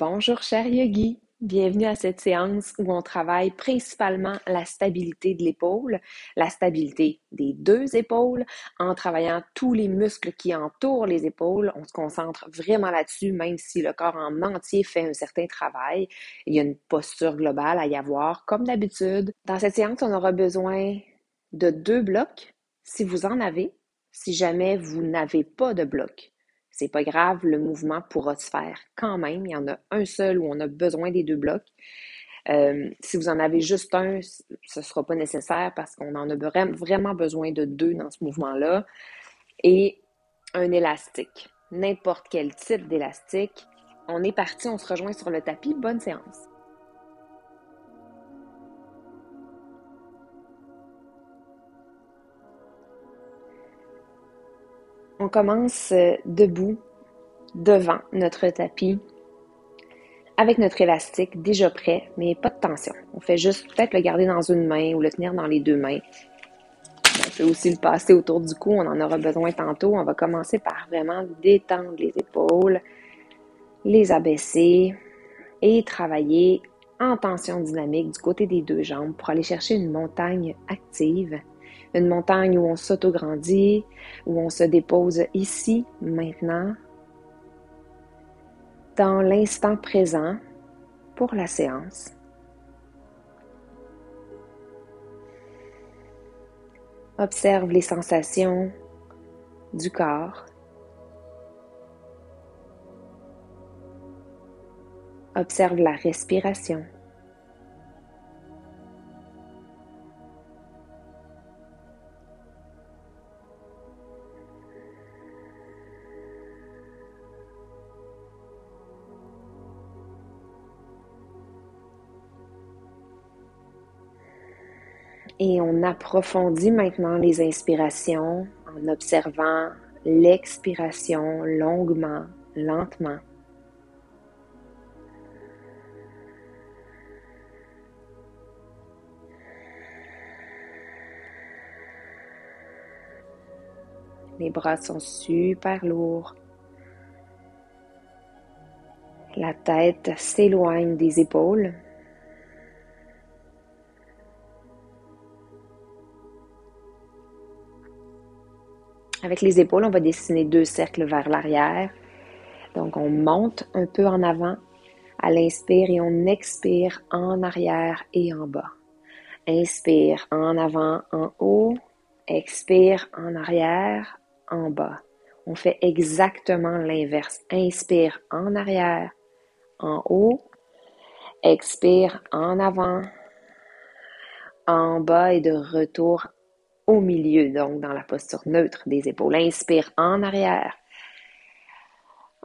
Bonjour cher yogi, bienvenue à cette séance où on travaille principalement la stabilité de l'épaule, la stabilité des deux épaules, en travaillant tous les muscles qui entourent les épaules. On se concentre vraiment là-dessus, même si le corps en entier fait un certain travail. Il y a une posture globale à y avoir, comme d'habitude. Dans cette séance, on aura besoin de 2 blocs, si vous en avez, si jamais vous n'avez pas de bloc. C'est pas grave, le mouvement pourra se faire quand même. Il y en a un seul où on a besoin des 2 blocs. Si vous en avez juste un, ce ne sera pas nécessaire parce qu'on en a vraiment besoin de 2 dans ce mouvement-là. Et un élastique, n'importe quel type d'élastique. On est parti, on se rejoint sur le tapis. Bonne séance. On commence debout, devant notre tapis, avec notre élastique déjà prêt, mais pas de tension. On fait juste peut-être le garder dans une main ou le tenir dans les 2 mains. On peut aussi le passer autour du cou, on en aura besoin tantôt. On va commencer par vraiment détendre les épaules, les abaisser et travailler en tension dynamique du côté des 2 jambes pour aller chercher une montagne active. Une montagne où on s'autograndit, où on se dépose ici, maintenant, dans l'instant présent pour la séance. Observe les sensations du corps. Observe la respiration. Et on approfondit maintenant les inspirations en observant l'expiration longuement, lentement. Les bras sont super lourds. La tête s'éloigne des épaules. Avec les épaules, on va dessiner 2 cercles vers l'arrière. Donc, on monte un peu en avant à l'inspire et on expire en arrière et en bas. Inspire en avant, en haut. Expire en arrière, en bas. On fait exactement l'inverse. Inspire en arrière, en haut. Expire en avant, en bas et de retour au milieu, donc dans la posture neutre des épaules. Inspire en arrière,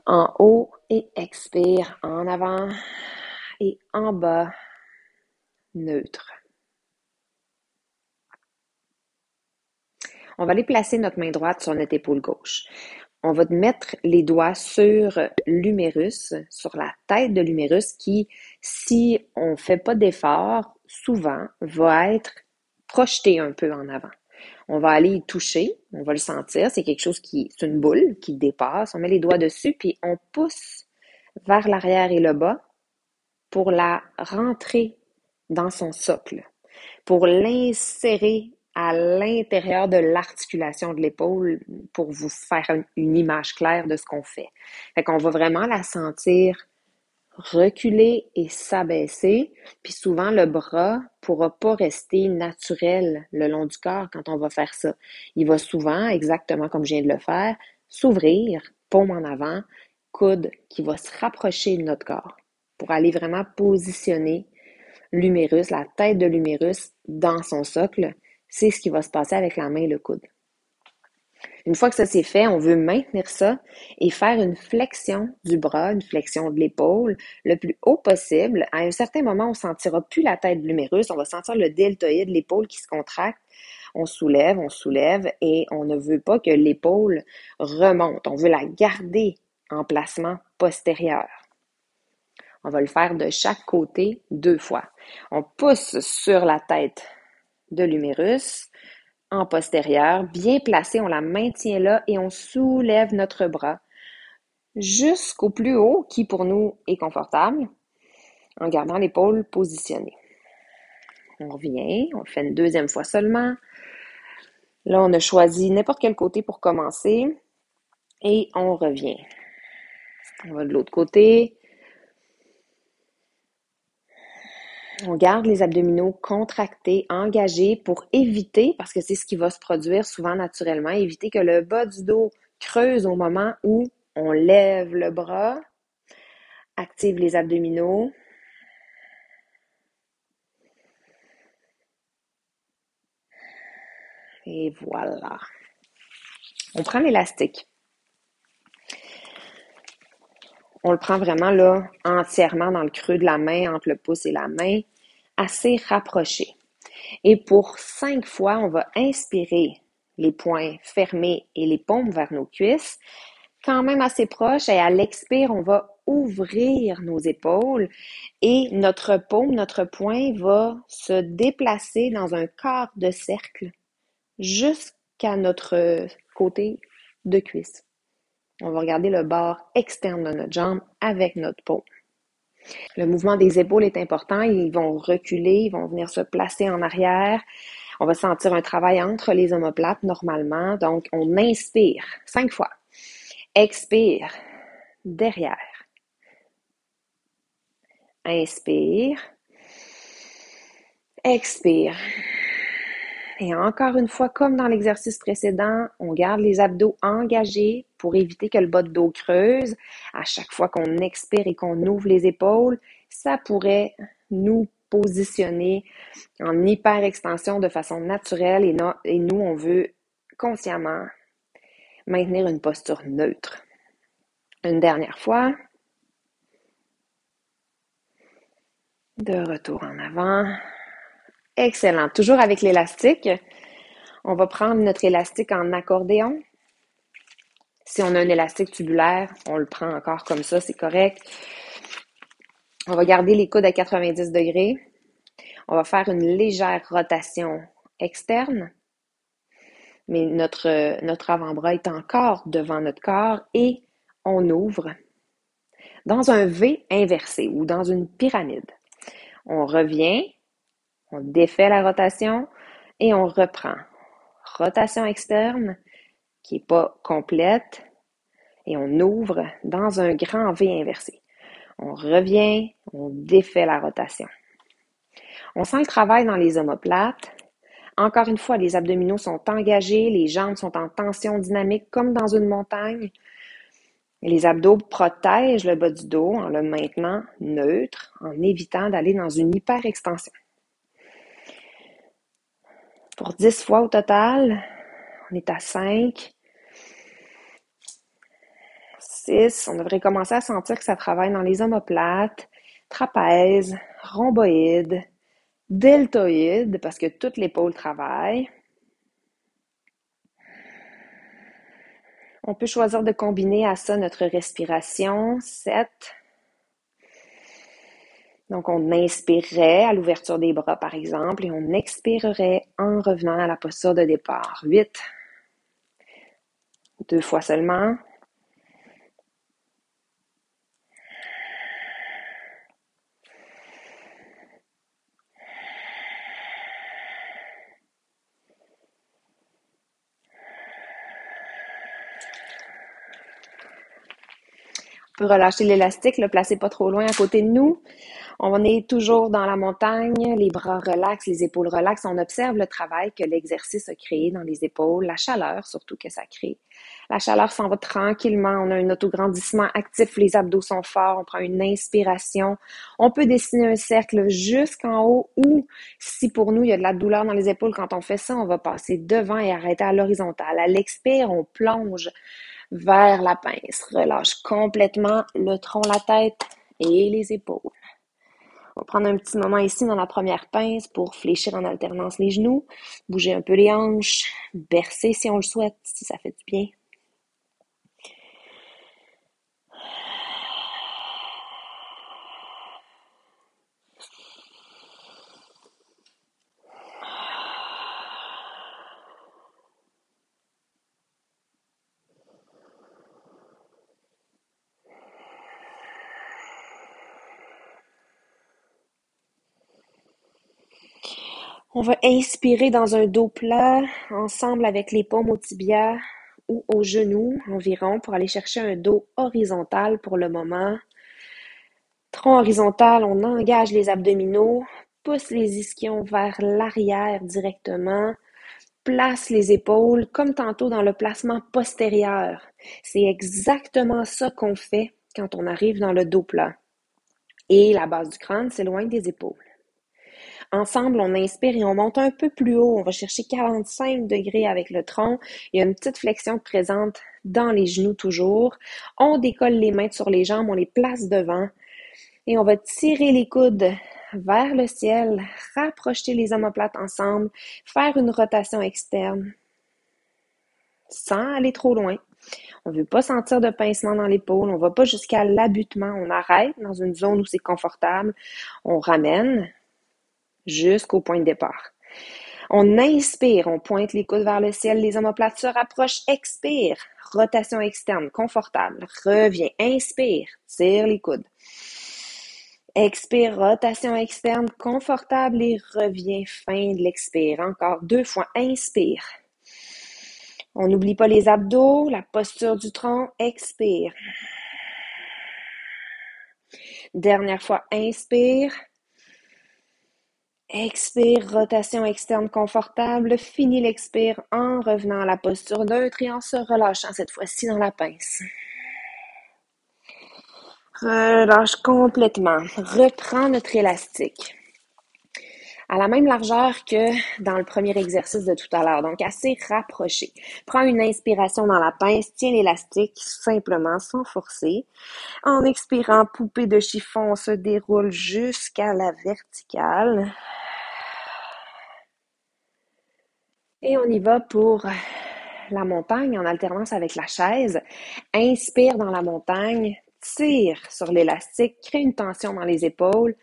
en haut et expire en avant et en bas, neutre. On va aller placer notre main droite sur notre épaule gauche. On va mettre les doigts sur l'humérus, sur la tête de l'humérus qui, si on ne fait pas d'effort, souvent va être projeté un peu en avant. On va aller y toucher, on va le sentir, c'est une boule qui dépasse. On met les doigts dessus puis on pousse vers l'arrière et le bas pour la rentrer dans son socle, pour l'insérer à l'intérieur de l'articulation de l'épaule pour vous faire une image claire de ce qu'on fait. Fait qu'on va vraiment la sentir reculer et s'abaisser, puis souvent le bras pourra pas rester naturel le long du corps quand on va faire ça. Il va souvent, exactement comme je viens de le faire, s'ouvrir, paume en avant, coude qui va se rapprocher de notre corps pour aller vraiment positionner l'humérus, la tête de l'humérus dans son socle. C'est ce qui va se passer avec la main et le coude. Une fois que ça c'est fait, on veut maintenir ça et faire une flexion du bras, une flexion de l'épaule le plus haut possible. À un certain moment, on ne sentira plus la tête de l'humérus, on va sentir le deltoïde, l'épaule qui se contracte. On soulève et on ne veut pas que l'épaule remonte. On veut la garder en placement postérieur. On va le faire de chaque côté 2 fois. On pousse sur la tête de l'humérus en postérieur, bien placé, on la maintient là et on soulève notre bras jusqu'au plus haut qui pour nous est confortable en gardant l'épaule positionnée. On revient, on le fait une deuxième fois seulement. Là, on a choisi n'importe quel côté pour commencer et on revient. On va de l'autre côté. On garde les abdominaux contractés, engagés pour éviter, parce que c'est ce qui va se produire souvent naturellement, éviter que le bas du dos creuse au moment où on lève le bras, active les abdominaux. Et voilà. On prend l'élastique. On le prend vraiment là, entièrement dans le creux de la main, entre le pouce et la main, assez rapproché. Et pour 5 fois, on va inspirer les poings fermés et les paumes vers nos cuisses, quand même assez proches. Et à l'expire, on va ouvrir nos épaules et notre paume, notre poing va se déplacer dans un quart de cercle jusqu'à notre côté de cuisse. On va regarder le bord externe de notre jambe avec notre paume. Le mouvement des épaules est important. Ils vont reculer, ils vont venir se placer en arrière. On va sentir un travail entre les omoplates normalement. Donc, on inspire 5 fois. Expire, derrière. Inspire. Expire. Et encore une fois, comme dans l'exercice précédent, on garde les abdos engagés pour éviter que le bas de dos creuse. À chaque fois qu'on expire et qu'on ouvre les épaules, ça pourrait nous positionner en hyperextension de façon naturelle et nous, on veut consciemment maintenir une posture neutre. Une dernière fois. De retour en avant. Excellent. Toujours avec l'élastique. On va prendre notre élastique en accordéon. Si on a un élastique tubulaire, on le prend encore comme ça, c'est correct. On va garder les coudes à 90 degrés. On va faire une légère rotation externe, mais notre avant-bras est encore devant notre corps et on ouvre dans un V inversé ou dans une pyramide. On revient, on défait la rotation et on reprend. Rotation externe qui n'est pas complète et on ouvre dans un grand V inversé. On revient, on défait la rotation. On sent le travail dans les omoplates. Encore une fois, les abdominaux sont engagés, les jambes sont en tension dynamique comme dans une montagne. Les abdos protègent le bas du dos en le maintenant neutre, en évitant d'aller dans une hyperextension. Pour 10 fois au total, on est à 5. 6, on devrait commencer à sentir que ça travaille dans les omoplates, trapèze, rhomboïde, deltoïde, parce que toute l'épaule travaille. On peut choisir de combiner à ça notre respiration. 7. Donc, on inspirerait à l'ouverture des bras, par exemple, et on expirerait en revenant à la posture de départ. 8. 2 fois seulement. On peut relâcher l'élastique, le placer pas trop loin à côté de nous. On est toujours dans la montagne, les bras relaxent, les épaules relaxent. On observe le travail que l'exercice a créé dans les épaules, la chaleur surtout que ça crée. La chaleur s'en va tranquillement, on a un autograndissement actif, les abdos sont forts, on prend une inspiration. On peut dessiner un cercle jusqu'en haut ou si pour nous il y a de la douleur dans les épaules, quand on fait ça, on va passer devant et arrêter à l'horizontale. À l'expire, on plonge vers la pince. Relâche complètement le tronc, la tête et les épaules. On va prendre un petit moment ici dans la première pince pour fléchir en alternance les genoux, bouger un peu les hanches, bercer si on le souhaite, si ça fait du bien. On va inspirer dans un dos plat, ensemble avec les paumes au tibia ou aux genoux environ pour aller chercher un dos horizontal pour le moment. Tronc horizontal, on engage les abdominaux, pousse les ischions vers l'arrière directement, place les épaules comme tantôt dans le placement postérieur. C'est exactement ça qu'on fait quand on arrive dans le dos plat. Et la base du crâne s'éloigne des épaules. Ensemble, on inspire et on monte un peu plus haut. On va chercher 45 degrés avec le tronc. Il y a une petite flexion présente dans les genoux toujours. On décolle les mains sur les jambes, on les place devant. Et on va tirer les coudes vers le ciel, rapprocher les omoplates ensemble, faire une rotation externe sans aller trop loin. On ne veut pas sentir de pincement dans l'épaule, on ne va pas jusqu'à l'abutement, on arrête dans une zone où c'est confortable, on ramène jusqu'au point de départ. On inspire, on pointe les coudes vers le ciel, les omoplates se rapprochent, expire, rotation externe, confortable, reviens, inspire, tire les coudes. Expire, rotation externe, confortable et reviens, fin de l'expire. Encore 2 fois, inspire. On n'oublie pas les abdos, la posture du tronc, expire. Dernière fois, inspire. Expire, rotation externe confortable. Finis l'expire en revenant à la posture neutre et en se relâchant cette fois-ci dans la pince. Relâche complètement. Reprends notre élastique à la même largeur que dans le premier exercice de tout à l'heure, donc assez rapproché. Prends une inspiration dans la pince, tiens l'élastique simplement sans forcer. En expirant, poupée de chiffon, on se déroule jusqu'à la verticale. Et on y va pour la montagne en alternance avec la chaise. Inspire dans la montagne, tire sur l'élastique, crée une tension dans les épaules.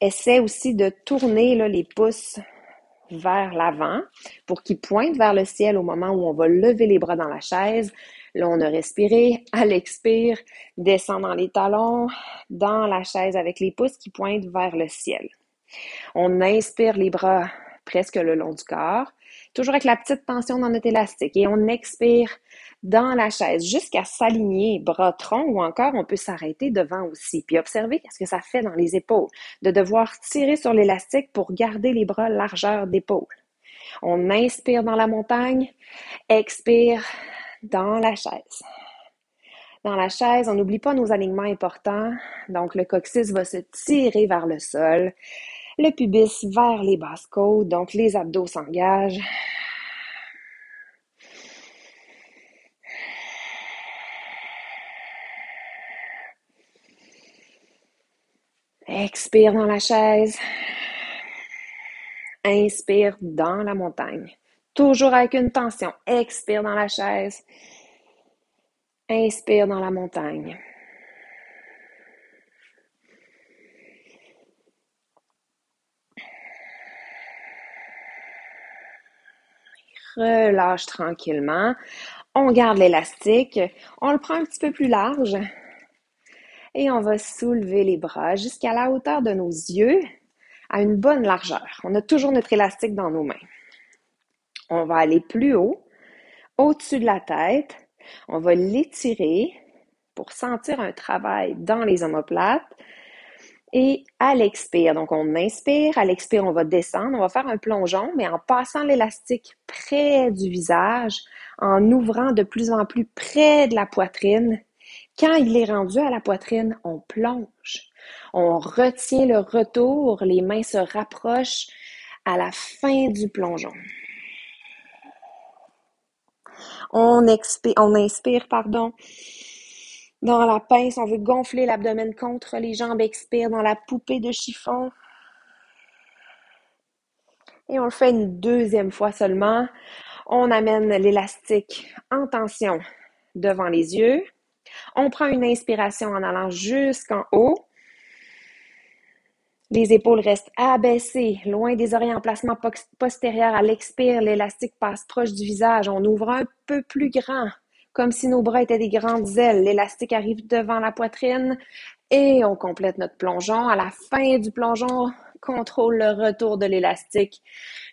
Essaie aussi de tourner les pouces vers l'avant pour qu'ils pointent vers le ciel au moment où on va lever les bras dans la chaise. Là, on a respiré. À l'expire, descend dans les talons, dans la chaise avec les pouces qui pointent vers le ciel. On inspire les bras presque le long du corps, toujours avec la petite tension dans notre élastique. Et on expire dans la chaise jusqu'à s'aligner, bras tronc, ou encore on peut s'arrêter devant aussi. Puis observer ce que ça fait dans les épaules, de devoir tirer sur l'élastique pour garder les bras largeur d'épaule. On inspire dans la montagne, expire dans la chaise. Dans la chaise, on n'oublie pas nos alignements importants. Donc, le coccyx va se tirer vers le sol. Le pubis vers les basses côtes, donc les abdos s'engagent. Expire dans la chaise. Inspire dans la montagne. Toujours avec une tension. Expire dans la chaise. Inspire dans la montagne. Relâche tranquillement. On garde l'élastique. On le prend un petit peu plus large. Et on va soulever les bras jusqu'à la hauteur de nos yeux, à une bonne largeur. On a toujours notre élastique dans nos mains. On va aller plus haut, au-dessus de la tête. On va l'étirer pour sentir un travail dans les omoplates. Et à l'expire, donc on inspire, à l'expire, on va descendre, on va faire un plongeon, mais en passant l'élastique près du visage, en ouvrant de plus en plus près de la poitrine. Quand il est rendu à la poitrine, on plonge. On retient le retour, les mains se rapprochent à la fin du plongeon. On inspire, dans la pince, on veut gonfler l'abdomen contre les jambes, expire dans la poupée de chiffon. Et on le fait une deuxième fois seulement. On amène l'élastique en tension devant les yeux. On prend une inspiration en allant jusqu'en haut. Les épaules restent abaissées, loin des oreilles en placement postérieur. À l'expire, l'élastique passe proche du visage. On ouvre un peu plus grand, comme si nos bras étaient des grandes ailes. L'élastique arrive devant la poitrine et on complète notre plongeon. À la fin du plongeon, contrôle le retour de l'élastique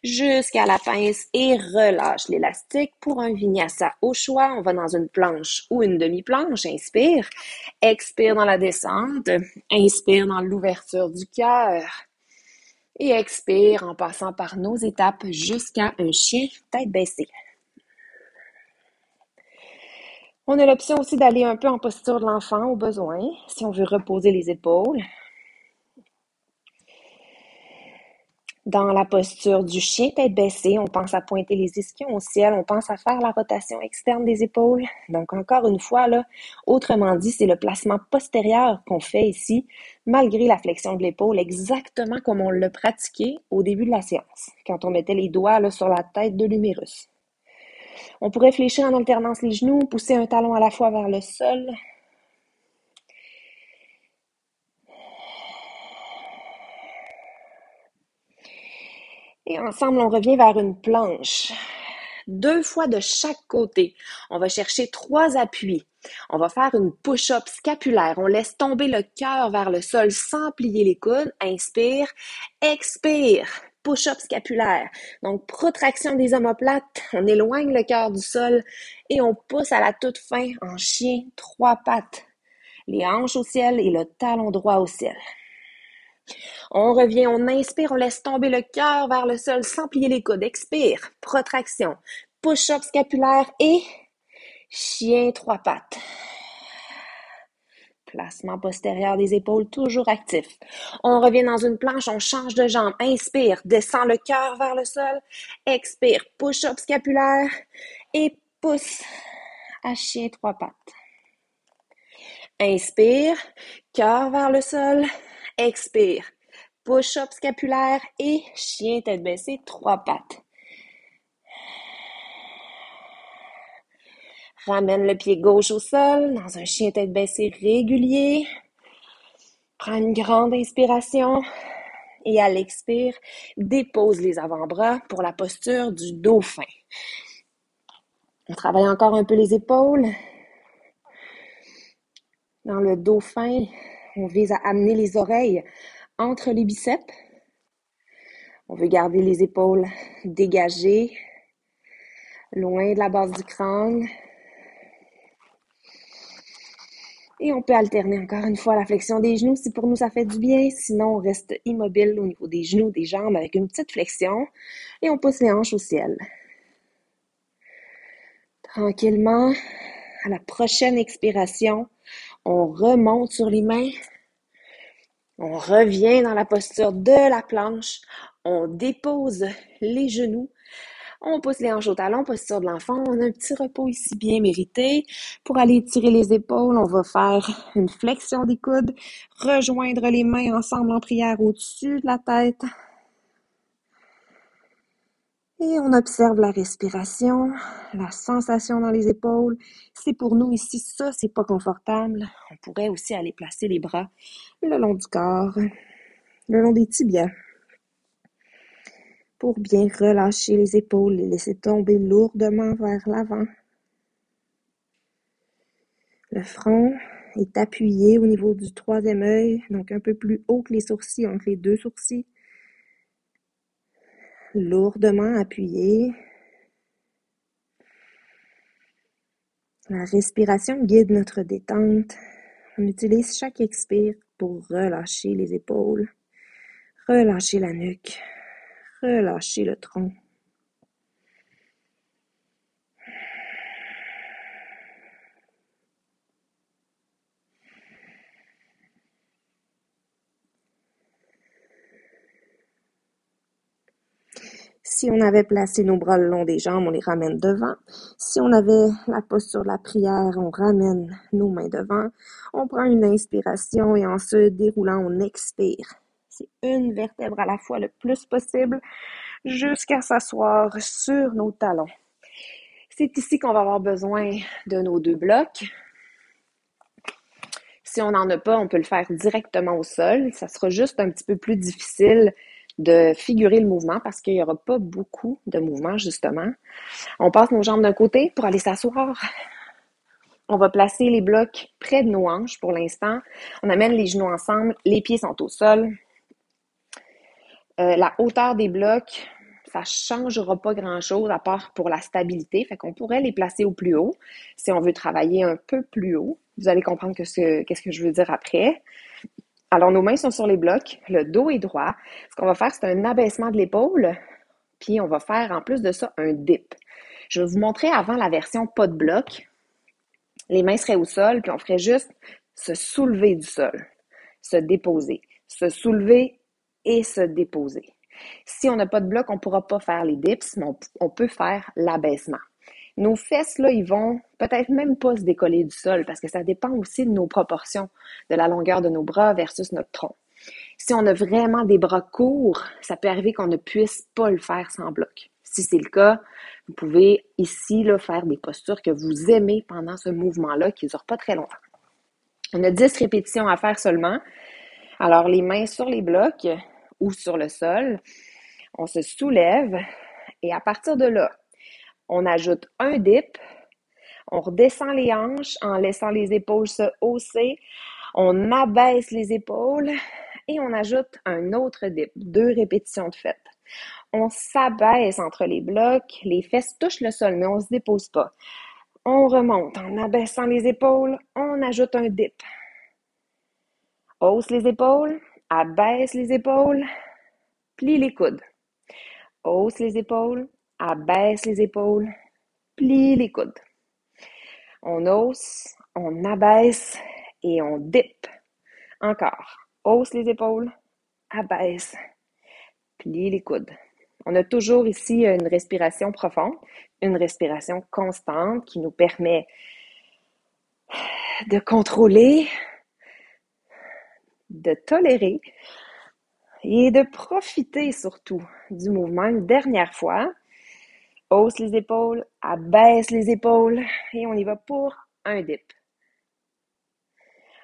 jusqu'à la pince et relâche l'élastique pour un vinyasa. Au choix, on va dans une planche ou une demi-planche. Inspire, expire dans la descente, inspire dans l'ouverture du cœur et expire en passant par nos étapes jusqu'à un chien tête baissée. On a l'option aussi d'aller un peu en posture de l'enfant au besoin, si on veut reposer les épaules. Dans la posture du chien tête baissée, on pense à pointer les ischions au ciel, on pense à faire la rotation externe des épaules. Donc encore une fois, là, autrement dit, c'est le placement postérieur qu'on fait ici, malgré la flexion de l'épaule, exactement comme on l'a pratiqué au début de la séance, quand on mettait les doigts là, sur la tête de l'humérus. On pourrait fléchir en alternance les genoux, pousser un talon à la fois vers le sol. Et ensemble, on revient vers une planche. 2 fois de chaque côté. On va chercher 3 appuis. On va faire une push-up scapulaire. On laisse tomber le cœur vers le sol sans plier les coudes. Inspire, expire. Push-up scapulaire. Donc, protraction des omoplates. On éloigne le cœur du sol et on pousse à la toute fin en chien 3 pattes. Les hanches au ciel et le talon droit au ciel. On revient, on inspire, on laisse tomber le cœur vers le sol sans plier les coudes. Expire, protraction, push-up scapulaire et chien 3 pattes. Placement postérieur des épaules toujours actif. On revient dans une planche, on change de jambe. Inspire, descend le cœur vers le sol. Expire, push-up scapulaire et pousse à chien 3 pattes. Inspire, cœur vers le sol. Expire, push-up scapulaire et chien tête baissée, 3 pattes. Ramène le pied gauche au sol dans un chien tête baissée régulier. Prends une grande inspiration et à l'expire, dépose les avant-bras pour la posture du dauphin. On travaille encore un peu les épaules. Dans le dauphin, on vise à amener les oreilles entre les biceps. On veut garder les épaules dégagées, loin de la base du crâne. Et on peut alterner encore une fois la flexion des genoux si pour nous ça fait du bien. Sinon, on reste immobile au niveau des genoux, des jambes avec une petite flexion. Et on pousse les hanches au ciel. Tranquillement, à la prochaine expiration, on remonte sur les mains. On revient dans la posture de la planche. On dépose les genoux. On pousse les hanches au talon, posture de l'enfant. On a un petit repos ici bien mérité. Pour aller tirer les épaules, on va faire une flexion des coudes, rejoindre les mains ensemble en prière au-dessus de la tête. Et on observe la respiration, la sensation dans les épaules. C'est pour nous ici, ça, c'est pas confortable. On pourrait aussi aller placer les bras le long du corps, le long des tibias, pour bien relâcher les épaules, les laisser tomber lourdement vers l'avant. Le front est appuyé au niveau du troisième œil, donc un peu plus haut que les sourcils, entre les 2 sourcils. Lourdement appuyé. La respiration guide notre détente. On utilise chaque expire pour relâcher les épaules, relâcher la nuque, relâcher le tronc. Si on avait placé nos bras le long des jambes, on les ramène devant. Si on avait la posture de la prière, on ramène nos mains devant. On prend une inspiration et en se déroulant, on expire. C'est une vertèbre à la fois le plus possible jusqu'à s'asseoir sur nos talons. C'est ici qu'on va avoir besoin de nos 2 blocs. Si on n'en a pas, on peut le faire directement au sol. Ça sera juste un petit peu plus difficile de figurer le mouvement parce qu'il n'y aura pas beaucoup de mouvement, justement. On passe nos jambes d'un côté pour aller s'asseoir. On va placer les blocs près de nos hanches pour l'instant. On amène les genoux ensemble, les pieds sont au sol. La hauteur des blocs, ça ne changera pas grand-chose à part pour la stabilité. Fait qu'on pourrait les placer au plus haut si on veut travailler un peu plus haut. Vous allez comprendre qu'est-ce que je veux dire après. Alors, nos mains sont sur les blocs, le dos est droit. Ce qu'on va faire, c'est un abaissement de l'épaule, puis on va faire en plus de ça un dip. Je vais vous montrer avant la version pas de bloc. Les mains seraient au sol, puis on ferait juste se soulever du sol, se déposer, se soulever et se déposer. Si on n'a pas de bloc, on ne pourra pas faire les dips, mais on peut faire l'abaissement. Nos fesses, là, ils vont peut-être même pas se décoller du sol parce que ça dépend aussi de nos proportions, de la longueur de nos bras versus notre tronc. Si on a vraiment des bras courts, ça peut arriver qu'on ne puisse pas le faire sans bloc. Si c'est le cas, vous pouvez ici là, faire des postures que vous aimez pendant ce mouvement-là qui ne dure pas très longtemps. On a 10 répétitions à faire seulement. Alors, les mains sur les blocs ou sur le sol, on se soulève et à partir de là, on ajoute un dip, on redescend les hanches en laissant les épaules se hausser, on abaisse les épaules et on ajoute un autre dip, 2 répétitions de fête. On s'abaisse entre les blocs, les fesses touchent le sol, mais on ne se dépose pas. On remonte en abaissant les épaules, on ajoute un dip. Hausse les épaules, abaisse les épaules, plie les coudes. Hausse les épaules, abaisse les épaules, plie les coudes. On hausse, on abaisse et on dip. Encore. Hausse les épaules, abaisse, plie les coudes. On a toujours ici une respiration profonde, une respiration constante qui nous permet de contrôler, de tolérer et de profiter surtout du mouvement. Une dernière fois, hausse les épaules, abaisse les épaules et on y va pour un dip.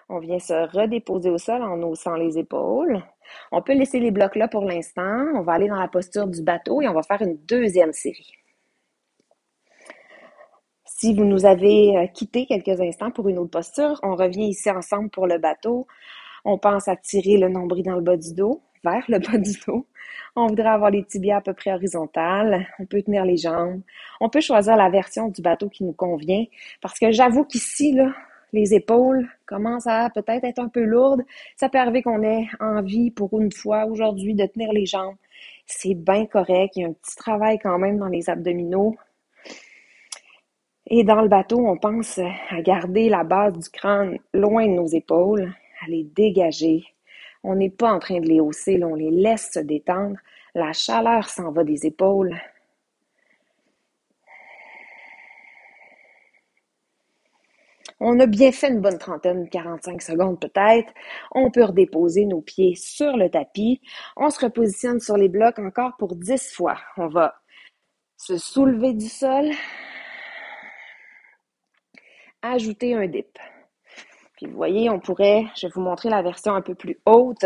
On vient se redéposer au sol en haussant les épaules. On peut laisser les blocs là pour l'instant. On va aller dans la posture du bateau et on va faire une deuxième série. Si vous nous avez quitté quelques instants pour une autre posture, on revient ici ensemble pour le bateau. On pense à tirer le nombril dans le bas du dos, vers le bas du dos. On voudrait avoir les tibias à peu près horizontales. On peut tenir les jambes. On peut choisir la version du bateau qui nous convient. Parce que j'avoue qu'ici, là, les épaules commencent à peut-être être un peu lourdes. Ça peut arriver qu'on ait envie pour une fois aujourd'hui de tenir les jambes. C'est bien correct. Il y a un petit travail quand même dans les abdominaux. Et dans le bateau, on pense à garder la base du crâne loin de nos épaules, à les dégager. On n'est pas en train de les hausser, là, on les laisse se détendre. La chaleur s'en va des épaules. On a bien fait une bonne trentaine, 45 secondes peut-être. On peut redéposer nos pieds sur le tapis. On se repositionne sur les blocs encore pour 10 fois. On va se soulever du sol, ajouter un dip. Puis vous voyez, je vais vous montrer la version un peu plus haute.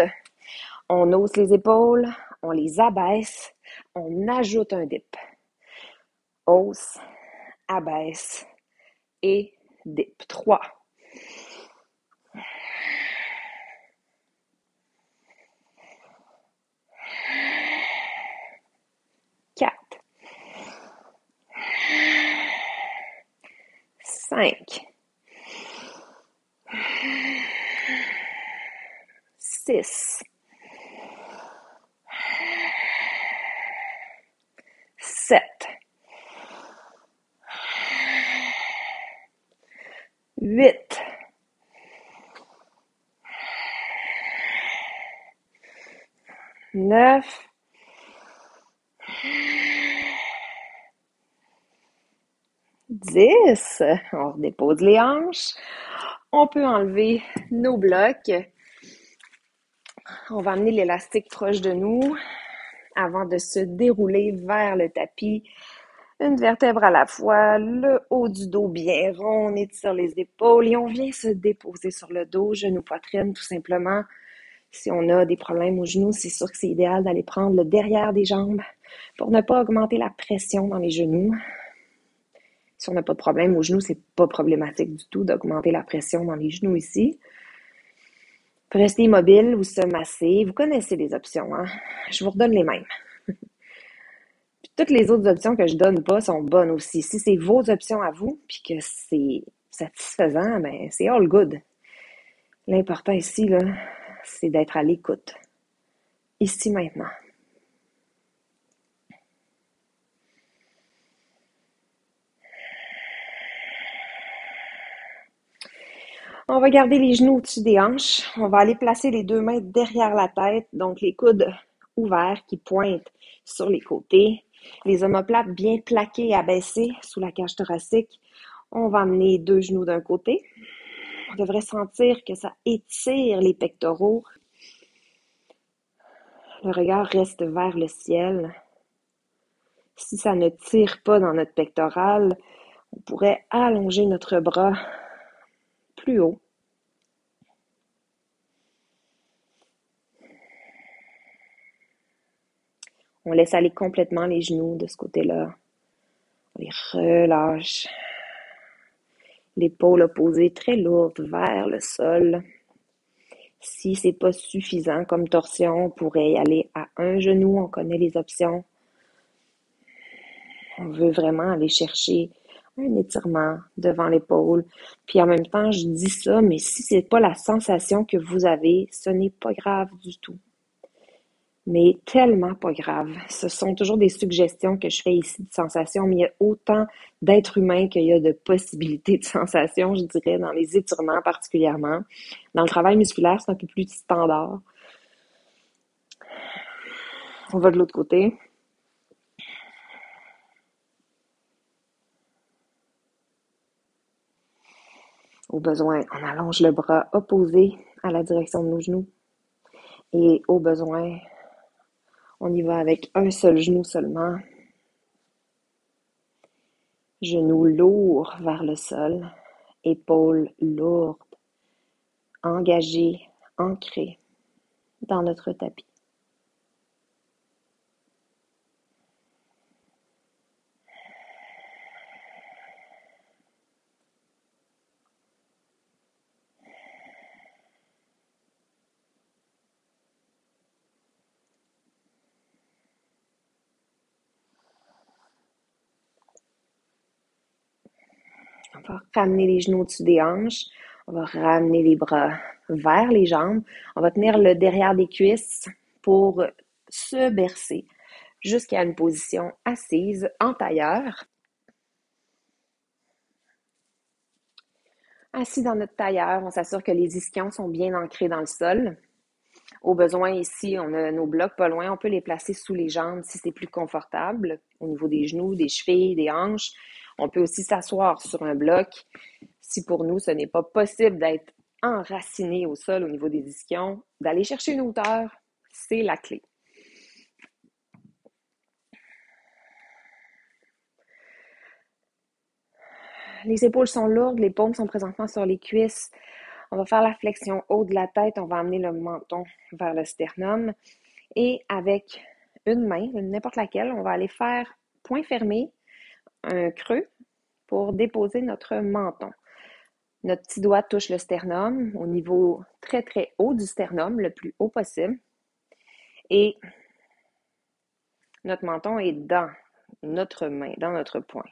On hausse les épaules, on les abaisse, on ajoute un dip. Hausse, abaisse et dip. 3. 4. 5. 6. 7. 8. 9. 10. On redépose les hanches. On peut enlever nos blocs. On va amener l'élastique proche de nous avant de se dérouler vers le tapis. Une vertèbre à la fois, le haut du dos bien rond, on étire les épaules et on vient se déposer sur le dos, genou, poitrine, tout simplement. Si on a des problèmes aux genoux, c'est sûr que c'est idéal d'aller prendre le derrière des jambes pour ne pas augmenter la pression dans les genoux. Si on n'a pas de problème aux genoux, c'est pas problématique du tout d'augmenter la pression dans les genoux ici. Pour rester immobile ou se masser, vous connaissez les options, hein? Je vous redonne les mêmes. Puis toutes les autres options que je donne pas sont bonnes aussi. Si c'est vos options à vous, puis que c'est satisfaisant, ben c'est all good. L'important ici, là, c'est d'être à l'écoute. Ici, maintenant. On va garder les genoux au-dessus des hanches. On va aller placer les deux mains derrière la tête, donc les coudes ouverts qui pointent sur les côtés. Les omoplates bien plaqués et abaissés sous la cage thoracique. On va amener deux genoux d'un côté. On devrait sentir que ça étire les pectoraux. Le regard reste vers le ciel. Si ça ne tire pas dans notre pectoral, on pourrait allonger notre bras plus haut. On laisse aller complètement les genoux de ce côté-là. On les relâche. L'épaule opposée très lourde vers le sol. Si c'est pas suffisant comme torsion, on pourrait y aller à un genou. On connaît les options. On veut vraiment aller chercher un étirement devant l'épaule. Puis en même temps, je dis ça, mais si c'est pas la sensation que vous avez, ce n'est pas grave du tout. Mais tellement pas grave. Ce sont toujours des suggestions que je fais ici de sensations, mais il y a autant d'êtres humains qu'il y a de possibilités de sensations, je dirais, dans les étirements particulièrement. Dans le travail musculaire, c'est un peu plus standard. On va de l'autre côté. Au besoin, on allonge le bras opposé à la direction de nos genoux. Et au besoin, on y va avec un seul genou seulement. Genoux lourds vers le sol, épaules lourdes, engagées, ancrées dans notre tapis. On va ramener les genoux au-dessus des hanches. On va ramener les bras vers les jambes. On va tenir le derrière des cuisses pour se bercer jusqu'à une position assise en tailleur. Assis dans notre tailleur, on s'assure que les ischions sont bien ancrés dans le sol. Au besoin, ici, on a nos blocs pas loin. On peut les placer sous les jambes si c'est plus confortable, au niveau des genoux, des chevilles, des hanches. On peut aussi s'asseoir sur un bloc. Si pour nous, ce n'est pas possible d'être enraciné au sol au niveau des ischions, d'aller chercher une hauteur, c'est la clé. Les épaules sont lourdes, les paumes sont présentement sur les cuisses. On va faire la flexion haut de la tête, on va amener le menton vers le sternum et avec une main, n'importe laquelle, on va aller faire point fermé, un creux pour déposer notre menton. Notre petit doigt touche le sternum au niveau très très haut du sternum, le plus haut possible. Et notre menton est dans notre main, dans notre poing.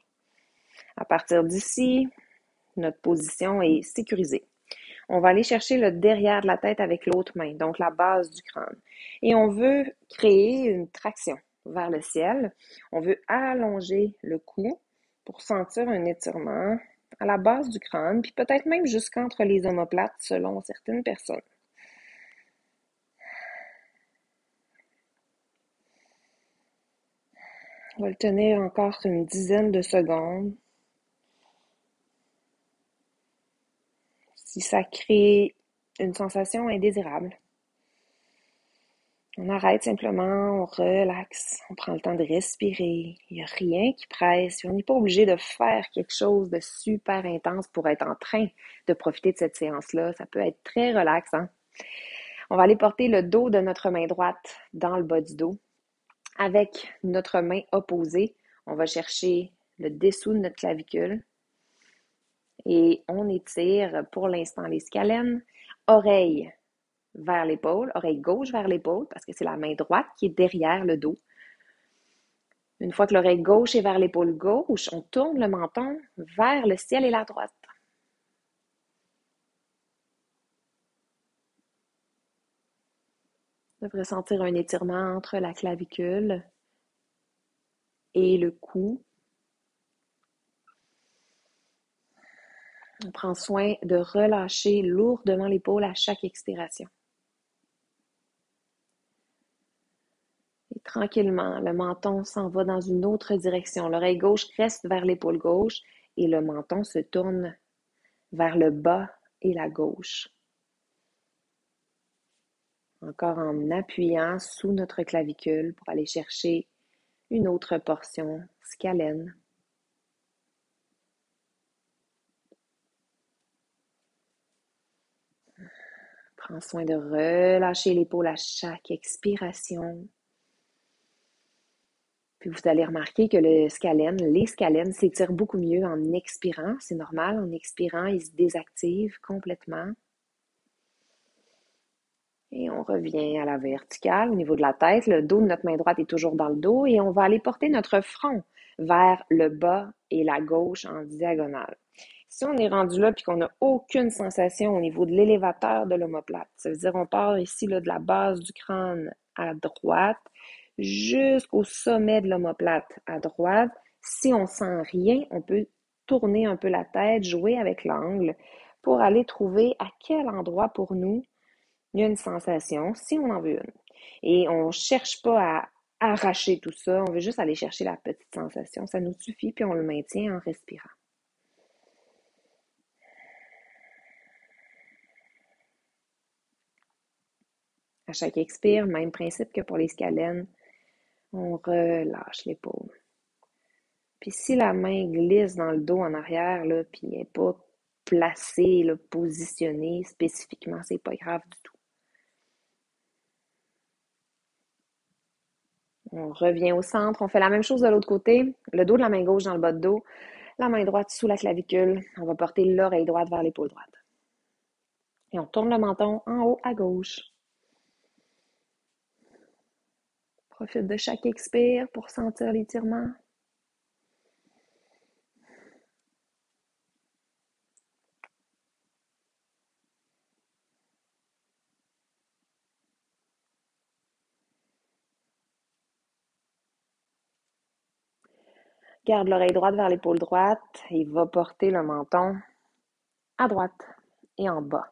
À partir d'ici, notre position est sécurisée. On va aller chercher le derrière de la tête avec l'autre main, donc la base du crâne. Et on veut créer une traction vers le ciel. On veut allonger le cou pour sentir un étirement à la base du crâne, puis peut-être même jusqu'entre les omoplates selon certaines personnes. On va le tenir encore une dizaine de secondes. Si ça crée une sensation indésirable, on arrête simplement, on relaxe, on prend le temps de respirer. Il n'y a rien qui presse. On n'est pas obligé de faire quelque chose de super intense pour être en train de profiter de cette séance-là. Ça peut être très relaxant. On va aller porter le dos de notre main droite dans le bas du dos. Avec notre main opposée, on va chercher le dessous de notre clavicule et on étire pour l'instant les scalènes, oreilles vers l'épaule, oreille gauche vers l'épaule, parce que c'est la main droite qui est derrière le dos. Une fois que l'oreille gauche est vers l'épaule gauche, on tourne le menton vers le ciel et la droite. On devrait sentir un étirement entre la clavicule et le cou. On prend soin de relâcher lourdement l'épaule à chaque expiration. Et tranquillement, le menton s'en va dans une autre direction. L'oreille gauche reste vers l'épaule gauche et le menton se tourne vers le bas et la gauche. Encore en appuyant sous notre clavicule pour aller chercher une autre portion scalène. Prends soin de relâcher l'épaule à chaque expiration. Puis vous allez remarquer que les scalènes s'étirent beaucoup mieux en expirant. C'est normal, en expirant, ils se désactivent complètement. Et on revient à la verticale au niveau de la tête. Le dos de notre main droite est toujours dans le dos et on va aller porter notre front vers le bas et la gauche en diagonale. Si on est rendu là et qu'on n'a aucune sensation au niveau de l'élévateur de l'omoplate, ça veut dire qu'on part ici là, de la base du crâne à droite jusqu'au sommet de l'omoplate à droite. Si on sent rien, on peut tourner un peu la tête, jouer avec l'angle pour aller trouver à quel endroit pour nous il y a une sensation, si on en veut une. Et on ne cherche pas à arracher tout ça, on veut juste aller chercher la petite sensation. Ça nous suffit, puis on le maintient en respirant. À chaque expire, même principe que pour les scalènes, on relâche l'épaule. Puis si la main glisse dans le dos en arrière, là, puis elle n'est pas placée, là, positionnée spécifiquement, c'est pas grave du tout. On revient au centre, on fait la même chose de l'autre côté, le dos de la main gauche dans le bas de dos, la main droite sous la clavicule, on va porter l'oreille droite vers l'épaule droite. Et on tourne le menton en haut à gauche. Profite de chaque expire pour sentir l'étirement. Garde l'oreille droite vers l'épaule droite et va porter le menton à droite et en bas.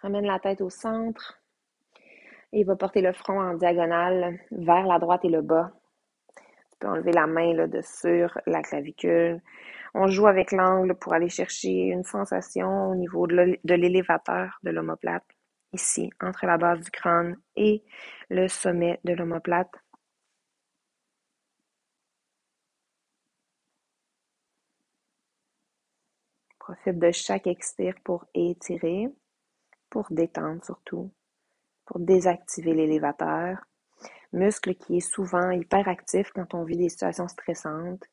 Ramène la tête au centre et va porter le front en diagonale vers la droite et le bas. Tu peux enlever la main là, de sur la clavicule. On joue avec l'angle pour aller chercher une sensation au niveau de l'élévateur de l'omoplate, ici, entre la base du crâne et le sommet de l'omoplate. Profite de chaque expire pour étirer, pour détendre surtout, pour désactiver l'élévateur. Muscle qui est souvent hyperactif quand on vit des situations stressantes,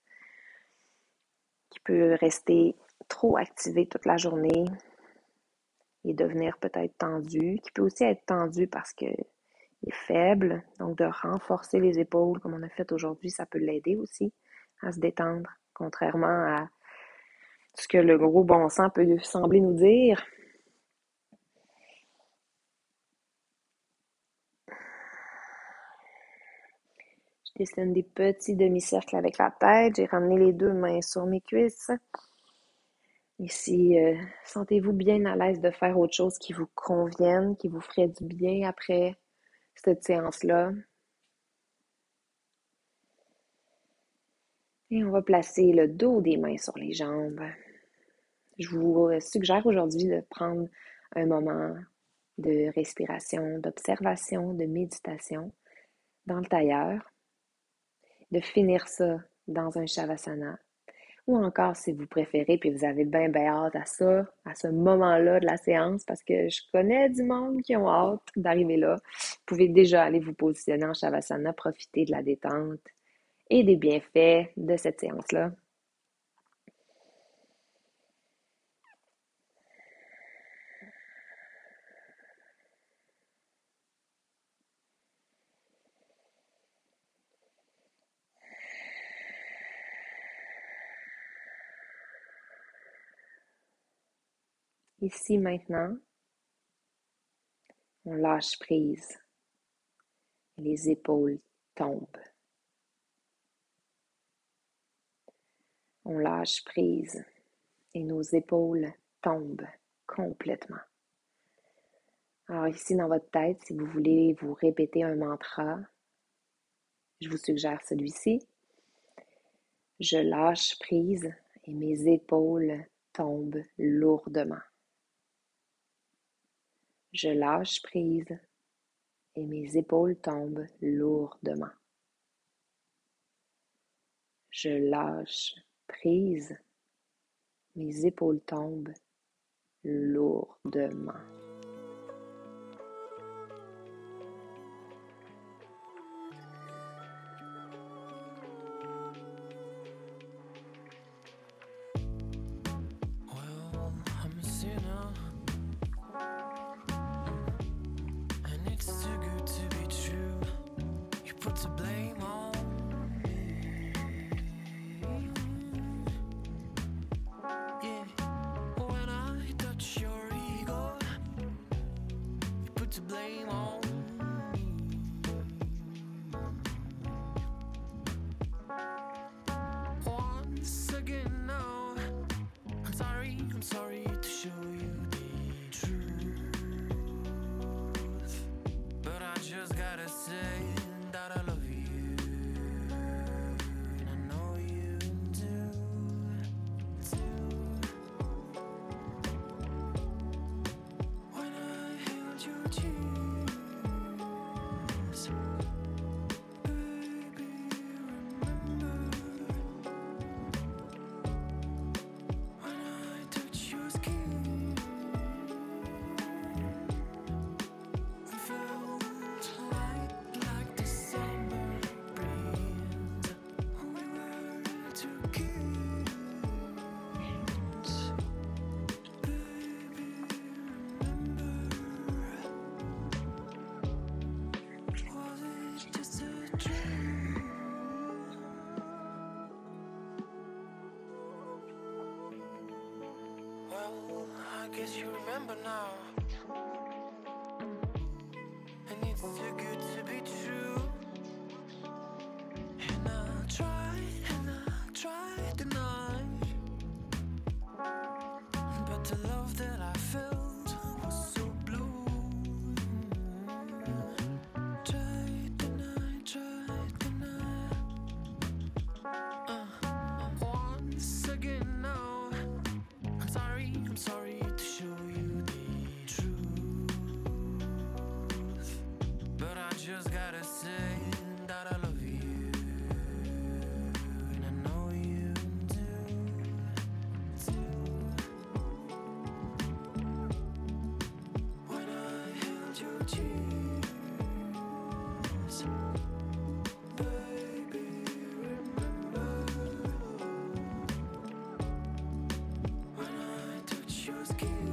qui peut rester trop activé toute la journée et devenir peut-être tendu, qui peut aussi être tendu parce qu'il est faible. Donc de renforcer les épaules comme on a fait aujourd'hui, ça peut l'aider aussi à se détendre, contrairement à ce que le gros bon sens peut sembler nous dire. Je dessine des petits demi-cercles avec la tête. J'ai ramené les deux mains sur mes cuisses. Ici, sentez-vous bien à l'aise de faire autre chose qui vous convienne, qui vous ferait du bien après cette séance-là. Et on va placer le dos des mains sur les jambes. Je vous suggère aujourd'hui de prendre un moment de respiration, d'observation, de méditation dans le tailleur, de finir ça dans un Shavasana. Ou encore, si vous préférez, puis vous avez bien, bien hâte à ça, à ce moment-là de la séance, parce que je connais du monde qui ont hâte d'arriver là. Vous pouvez déjà aller vous positionner en Shavasana, profiter de la détente et des bienfaits de cette séance-là. Ici, maintenant, on lâche prise et les épaules tombent. On lâche prise et nos épaules tombent complètement. Alors ici, dans votre tête, si vous voulez vous répéter un mantra, je vous suggère celui-ci. Je lâche prise et mes épaules tombent lourdement. Je lâche prise et mes épaules tombent lourdement. Je lâche prise, mes épaules tombent lourdement. Guess you remember now. And it's too good to be true. And I try to deny. But the love that I felt was so blue. Try to deny. Once again now. I'm sorry to show you the truth. But I just gotta say that I love you. And I know you do too. When I held your tears, baby, remember when I touch your skin.